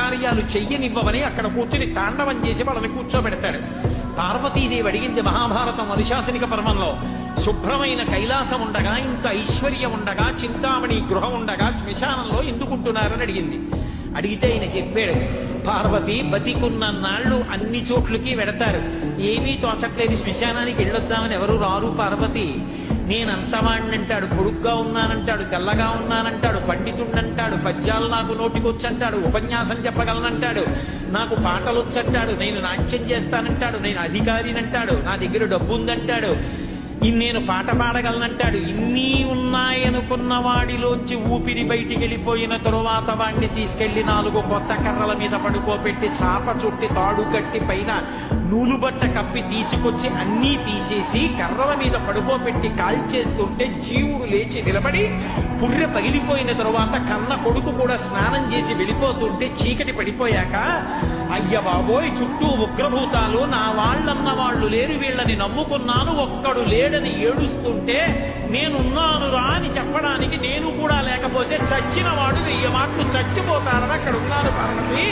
కార్యాలు చెయ్యనివ్వవని అక్కడ కూర్చుని తాండవం చేసి వాళ్ళని కూర్చోబెడతాడు. పార్వతీదేవి అడిగింది మహాభారతం అనుశాసనిక పర్వంలో, శుభ్రమైన కైలాసం ఉండగా, ఇంత ఐశ్వర్యం ఉండగా, చింతామణి గృహం ఉండగా శ్మశానంలో ఎందుకుంటున్నారని అడిగింది. అడిగితే ఆయన చెప్పాడు, పార్వతి బతికున్న నాళ్ళు అన్ని చోట్లకి వెడతారు, ఏమీ తోచట్లేదు, శ్మశానానికి వెళ్ళొద్దామని ఎవరు రారు పార్వతి. నేనంతవాణ్ణంటాడు, పొడుగ్గా ఉన్నానంటాడు, తెల్లగా ఉన్నానంటాడు, పండితుణ్ణంటాడు, పద్యాలు నాకు నోటికొచ్చంటాడు, ఉపన్యాసం చెప్పగలనంటాడు, నాకు పాటలు వచ్చంటాడు, నేను నాట్యం చేస్తానంటాడు, నేను అధికారినంటాడు, నా దగ్గర డబ్బు ఉందంటాడు, నేను పాట పాడగలనంటాడు. ఇన్ని ఉన్నాయనుకున్న వాడిలోంచి ఊపిరి బయటికి వెళ్ళిపోయిన తరువాత వాడిని తీసుకెళ్లి 4 కొత్త కర్రల మీద పడుకోబెట్టి చాప చుట్టి తాడు కట్టి పైన నూలుబట్ట కప్పి తీసుకొచ్చి అన్నీ తీసేసి కర్రల మీద పడుకోబెట్టి కాల్చేస్తుంటే జీవుడు లేచి నిలబడి పుర్రె పగిలిపోయిన తరువాత కన్న కొడుకు కూడా స్నానం చేసి వెళ్ళిపోతుంటే చీకటి పడిపోయాక, అయ్య బాబోయ్ చుట్టూ ఉగ్రభూతాలు, నా వాళ్ళన్న వాళ్ళు లేరు, వీళ్ళని నమ్ముకున్నాను, ఒక్కడు లేడని ఏడుస్తుంటే నేనున్నాను రా అని చెప్పడానికి నేను కూడా లేకపోతే చచ్చిన వాడు 1000 మాటలు చచ్చిపోతారని అక్కడ ఉన్నాను పార్వతి.